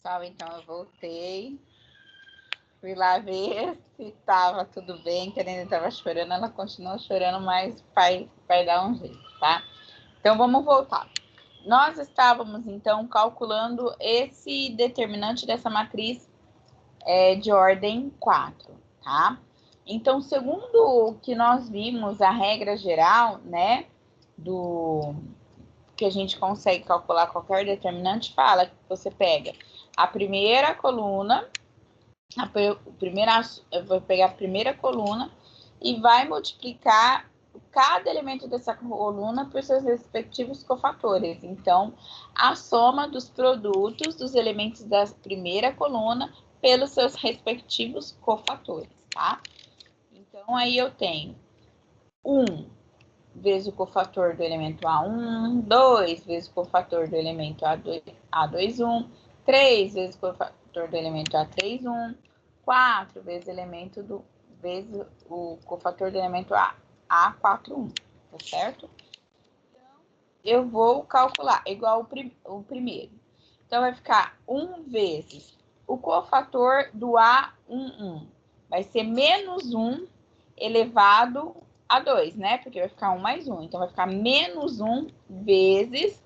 Pessoal, então eu voltei. Fui lá ver se estava tudo bem, que a Nenê estava chorando, ela continua chorando, mas vai dar um jeito, tá? Então vamos voltar. Nós estávamos, então, calculando esse determinante dessa matriz de ordem 4, tá? Então, segundo o que nós vimos, a regra geral, né, do que a gente consegue calcular qualquer determinante, fala que você pega a primeira coluna, eu vou pegar a primeira coluna e vai multiplicar cada elemento dessa coluna por seus respectivos cofatores. Então, a soma dos produtos dos elementos da primeira coluna pelos seus respectivos cofatores, tá? Então, aí eu tenho 1 vezes o cofator do elemento A1, 2 vezes o cofator do elemento A21, 3 vezes o cofator do elemento A31, 4 vezes o cofator do elemento A41, tá certo? Então, eu vou calcular igual o primeiro. Então, vai ficar 1 vezes o cofator do A11. Vai ser menos 1 elevado a 2, né? Porque vai ficar 1 mais 1. Então, vai ficar menos 1 vezes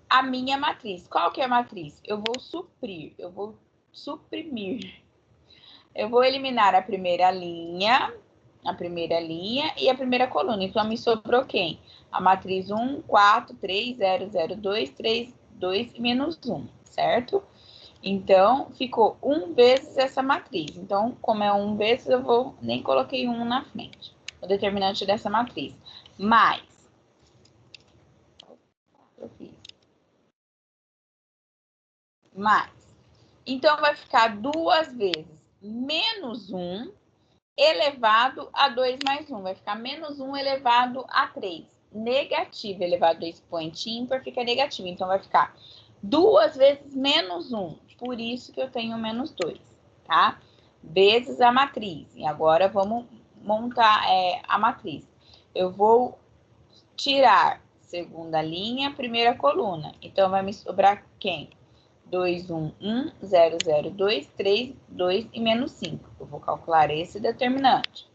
a minha matriz. Qual que é a matriz? Eu vou suprimir. Eu vou eliminar a primeira linha e a primeira coluna. Então, me sobrou quem? A matriz 1, 4, 3, 0, 0, 2, 3, 2 e menos 1, certo? Então, ficou 1 vezes essa matriz. Então, como é 1 vezes, eu nem coloquei 1 na frente. O determinante dessa matriz. Mais. Então, vai ficar 2 vezes menos 1 elevado a 2 mais 1. Vai ficar menos 1 elevado a 3. Negativo elevado a expoente ímpar fica negativo. Então, vai ficar 2 vezes menos 1. Por isso que eu tenho menos 2, tá? Vezes a matriz. E agora, vamos montar a matriz. Eu vou tirar segunda linha, primeira coluna. Então, vai me sobrar quem? 2, 1, 1, 0, 0, 2, 3, 2 e menos 5. Eu vou calcular esse determinante.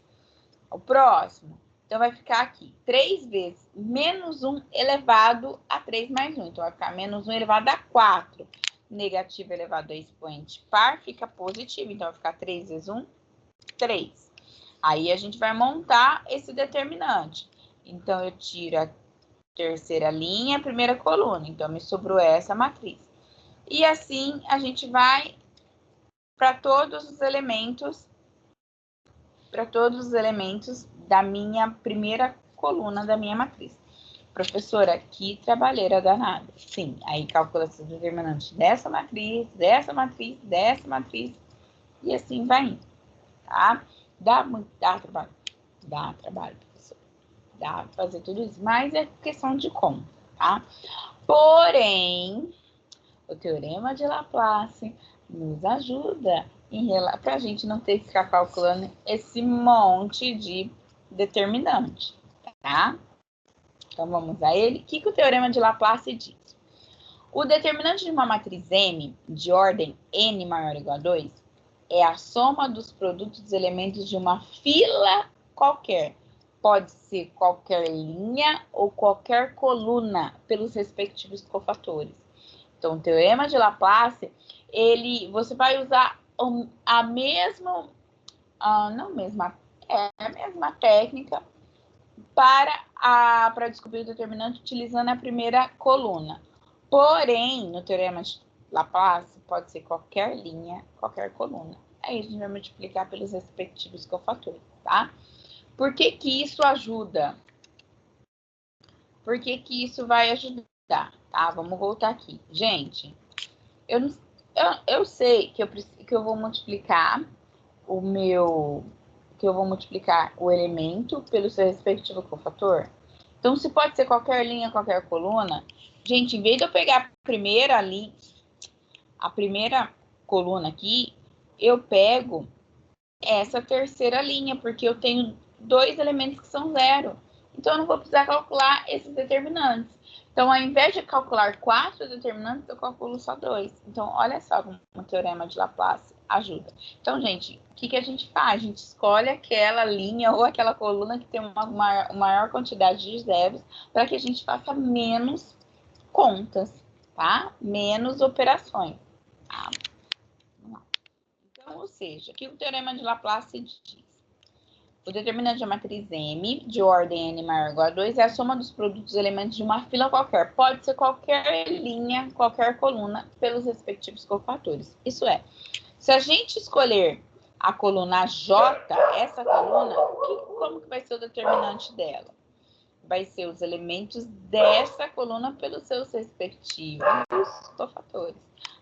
O próximo. Então, vai ficar aqui 3 vezes menos 1 elevado a 3 mais 1. Então, vai ficar menos 1 elevado a 4. Negativo elevado a expoente par fica positivo. Então, vai ficar 3 vezes 1, 3. Aí, a gente vai montar esse determinante. Então, eu tiro a terceira linha, a primeira coluna. Então, me sobrou essa matriz. E assim, a gente vai para todos os elementos da minha primeira coluna da minha matriz. Professora, que trabalheira danada. Sim, aí calcula esse determinante dessa matriz, dessa matriz, dessa matriz, e assim vai indo, tá? Dá trabalho. Dá trabalho, professora. Dá para fazer tudo isso, mas é questão de conta, tá? Porém, o teorema de Laplace nos ajuda para a gente não ter que ficar calculando esse monte de determinante, tá? Então, vamos a ele. O que o teorema de Laplace diz? O determinante de uma matriz M de ordem n maior ou igual a 2 é a soma dos produtos dos elementos de uma fila qualquer. Pode ser qualquer linha ou qualquer coluna pelos respectivos cofatores. Então, o teorema de Laplace, você vai usar a mesma técnica para descobrir o determinante utilizando a primeira coluna. Porém, no teorema de Laplace, pode ser qualquer linha, qualquer coluna. Aí a gente vai multiplicar pelos respectivos cofatores, tá? Por que isso ajuda? Por que isso vai ajudar? Tá, vamos voltar aqui. Gente, eu sei que eu vou multiplicar o elemento pelo seu respectivo cofator. Então, se pode ser qualquer linha, qualquer coluna, gente, em vez de eu pegar a primeira coluna aqui, eu pego essa terceira linha, porque eu tenho 2 elementos que são 0. Então, eu não vou precisar calcular esses determinantes. Então, ao invés de calcular 4 determinantes, eu calculo só 2. Então, olha só como o teorema de Laplace ajuda. Então, gente, o que a gente faz? A gente escolhe aquela linha ou aquela coluna que tem uma maior quantidade de zeros para que a gente faça menos contas, tá? Menos operações, tá? Vamos lá. Então, ou seja, o que o teorema de Laplace diz? O determinante da matriz M, de ordem n maior ou igual a 2, é a soma dos produtos dos elementos de uma fila qualquer. Pode ser qualquer linha, qualquer coluna, pelos respectivos cofatores. Isso é, se a gente escolher a coluna J, essa coluna, como que vai ser o determinante dela? Vai ser os elementos dessa coluna pelos seus respectivos cofatores.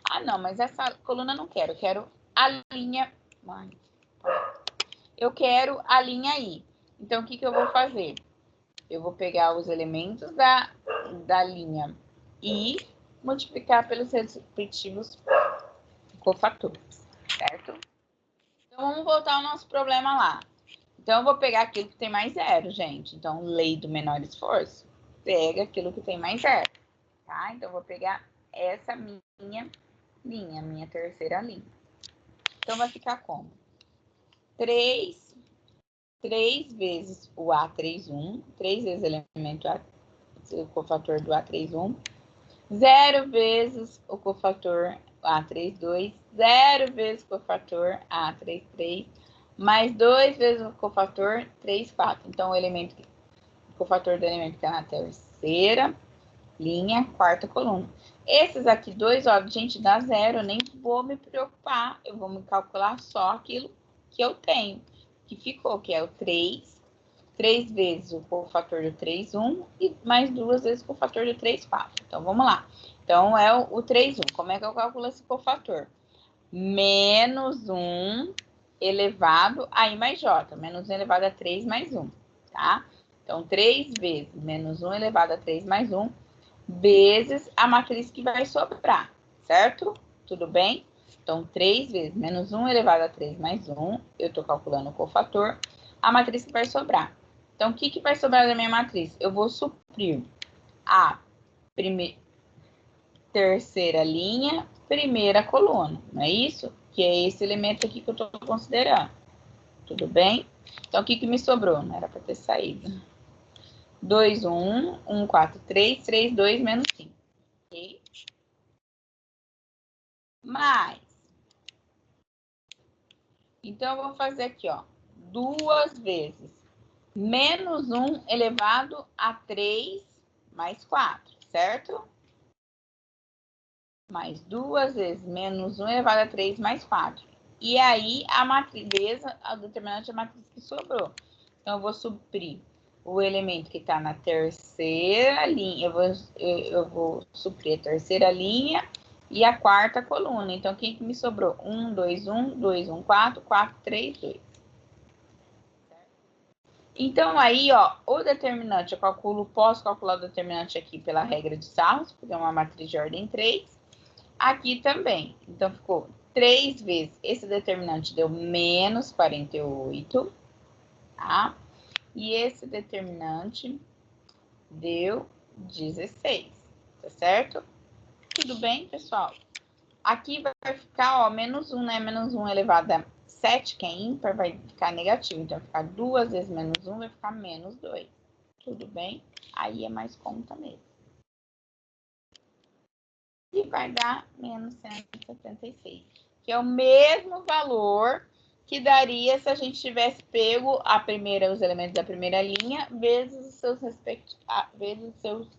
Ah, não, mas essa coluna não quero. Eu quero a linha... Eu quero a linha I. Então, o que eu vou fazer? Eu vou pegar os elementos da linha I, multiplicar pelos respectivos cofatores, certo? Então, vamos voltar ao nosso problema lá. Então, eu vou pegar aquilo que tem mais zero, gente. Então, lei do menor esforço, pega aquilo que tem mais zero, tá? Então, eu vou pegar essa minha linha, minha terceira linha. Então, vai ficar como? 3 vezes o A31, 3 vezes o elemento A, o cofator do A31, 0 vezes o cofator A32, 0 vezes o cofator A33, mais 2 vezes o cofator 34. Então, o cofator do elemento que está na terceira linha, quarta coluna. Esses aqui dois, ó, gente, dá zero, eu nem vou me preocupar, eu vou me calcular só aquilo que eu tenho, que ficou, que é o 3 vezes o cofator do 3, 1, e mais 2 vezes o cofator do 3, 4. Então, vamos lá. Então, é o 3, 1. Como é que eu calculo esse cofator? Menos 1 elevado a I mais J. Menos 1 elevado a 3 mais 1, tá? Então, 3 vezes menos 1 elevado a 3 mais 1, vezes a matriz que vai sobrar, certo? Tudo bem? Então, 3 vezes menos 1 elevado a 3 mais 1, eu estou calculando o cofator, a matriz que vai sobrar. Então, o que vai sobrar da minha matriz? Eu vou suprir a terceira linha, primeira coluna, não é isso? Que é esse elemento aqui que eu estou considerando. Tudo bem? Então, o que me sobrou? Não era para ter saído. 2, 1, 1, 4, 3, 3, 2, menos 5. Ok? Mais. Então, eu vou fazer aqui, ó, 2 vezes menos 1 elevado a 3 mais 4, certo? Mais 2 vezes menos 1 elevado a 3 mais 4. E aí, a matriz, a determinante da matriz que sobrou. Então, eu vou suprir o elemento que está na terceira linha. Eu vou suprir a terceira linha e a quarta coluna. Então, o que me sobrou? 1, 2, 1, 2, 1, 4, 4, 3, 2. Então, aí, ó, o determinante, eu posso calcular o determinante aqui pela regra de Sarros, porque é uma matriz de ordem 3. Aqui também. Então, ficou 3 vezes, esse determinante deu menos 48, tá? E esse determinante deu 16, tá certo? Tudo bem, pessoal? Aqui vai ficar, ó, menos 1, né? Menos 1 elevado a 7, que é ímpar, vai ficar negativo. Então, vai ficar 2 vezes menos 1, vai ficar menos 2. Tudo bem? Aí é mais conta mesmo. E vai dar menos 176, que é o mesmo valor que daria se a gente tivesse pego os elementos da primeira linha, vezes os seus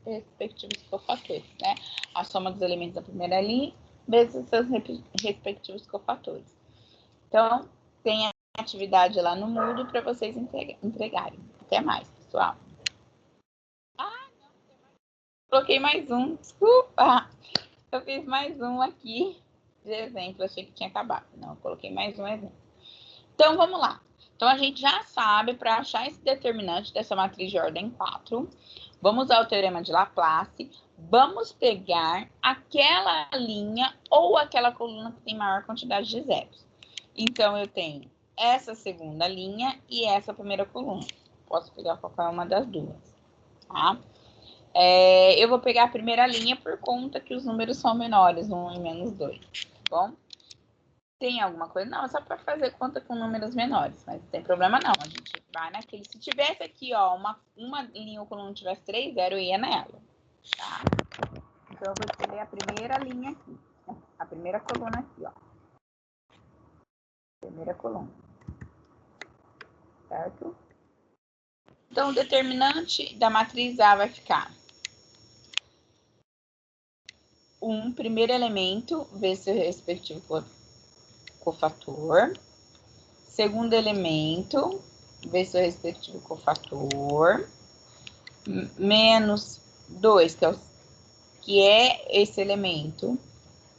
respectivos cofatores, né? A soma dos elementos da primeira linha, vezes os seus respectivos cofatores. Então, tem a atividade lá no Moodle para vocês entregarem. Até mais, pessoal. Ah, não, coloquei mais um, desculpa. Eu fiz mais um aqui de exemplo, achei que tinha acabado. Não, eu coloquei mais um exemplo. Então, vamos lá. Então, a gente já sabe, para achar esse determinante dessa matriz de ordem 4, vamos usar o teorema de Laplace, vamos pegar aquela linha ou aquela coluna que tem maior quantidade de zeros. Então, eu tenho essa segunda linha e essa primeira coluna. Posso pegar qualquer uma das duas, tá? Eu vou pegar a primeira linha por conta que os números são menores, 1 e menos 2, tá bom? Tem alguma coisa? Não, é só para fazer conta com números menores, mas não tem problema não. A gente vai naquele. Se tivesse aqui, ó, uma linha ou coluna tivesse 3 zeros, eu ia nela, tá? Então, eu vou escolher a primeira linha aqui. A primeira coluna aqui, ó. Primeira coluna. Certo? Então, o determinante da matriz A vai ficar primeiro elemento vezes seu respectivo cofator. Segundo elemento vezes seu respectivo cofator. Menos 2, que é esse elemento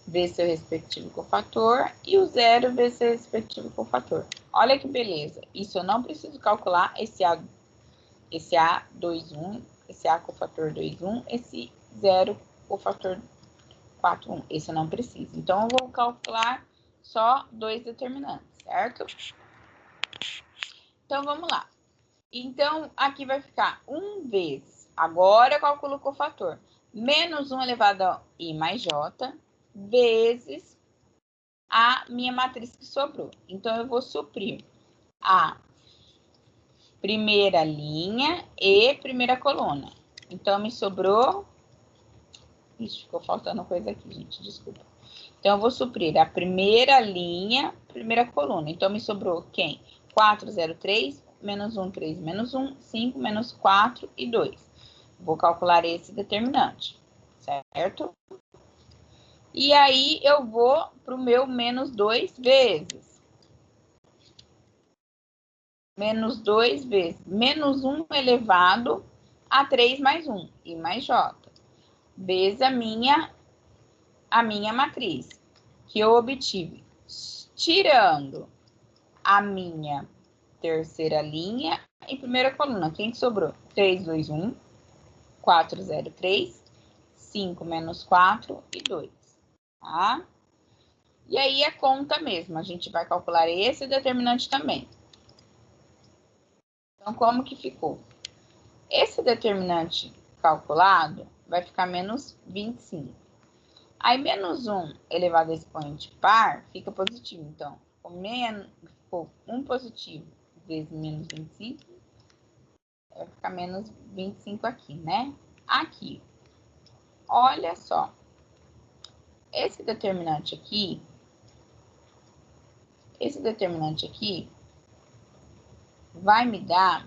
vezes seu respectivo cofator. E o 0 vezes seu respectivo cofator. Olha que beleza. Isso eu não preciso calcular esse A21, esse A cofator 21, esse 0 cofator 4, 1. Esse eu não preciso. Então, eu vou calcular só 2 determinantes, certo? Então, vamos lá. Então, aqui vai ficar 1 vezes, agora eu calculo o cofator, menos 1 elevado a I mais J, vezes a minha matriz que sobrou. Então, eu vou suprir a primeira linha e primeira coluna. Então, me sobrou... Ixi, ficou faltando coisa aqui, gente, desculpa. Então, eu vou suprir a primeira linha, primeira coluna. Então, me sobrou quem? 4, 0, 3, menos 1, 3, menos 1, 5, menos 4 e 2. Vou calcular esse determinante, certo? E aí, eu vou para o meu menos 2 vezes. Menos 2 vezes. Menos 1 elevado a 3 mais 1, I mais J. Vezes a minha matriz, que eu obtive tirando a minha terceira linha e primeira coluna. Quem que sobrou? 3, 2, 1, 4, 0, 3, 5 menos 4 e 2, tá? E aí é conta mesmo, a gente vai calcular esse determinante também. Então, como que ficou? Esse determinante calculado vai ficar menos 25. Aí, menos 1 elevado a expoente par fica positivo. Então, ficou 1 positivo vezes menos 25. Vai ficar menos 25 aqui, né? Aqui. Olha só. Esse determinante aqui vai me dar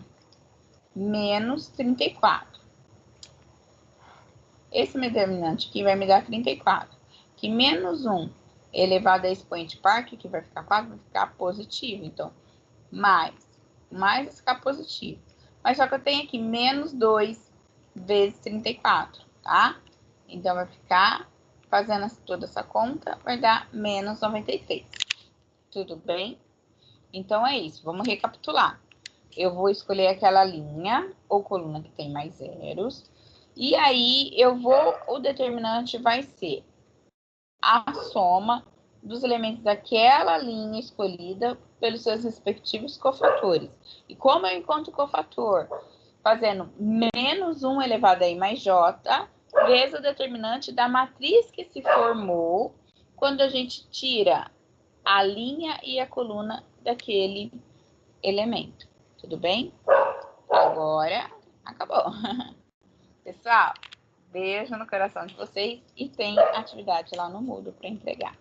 menos 34. Esse determinante aqui vai me dar 34. Que menos 1 elevado a expoente par, que vai ficar 4, vai ficar positivo. Então, mais vai ficar positivo. Mas só que eu tenho aqui menos 2 vezes 34, tá? Então, vai ficar, fazendo toda essa conta, vai dar menos 93. Tudo bem? Então, é isso. Vamos recapitular. Eu vou escolher aquela linha ou coluna que tem mais zeros. E aí, o determinante vai ser a soma dos elementos daquela linha escolhida pelos seus respectivos cofatores. E como eu encontro o cofator? Fazendo menos 1 elevado a I mais J, vezes o determinante da matriz que se formou quando a gente tira a linha e a coluna daquele elemento. Tudo bem? Agora, acabou. Pessoal, beijo no coração de vocês e tem atividade lá no Moodle para entregar.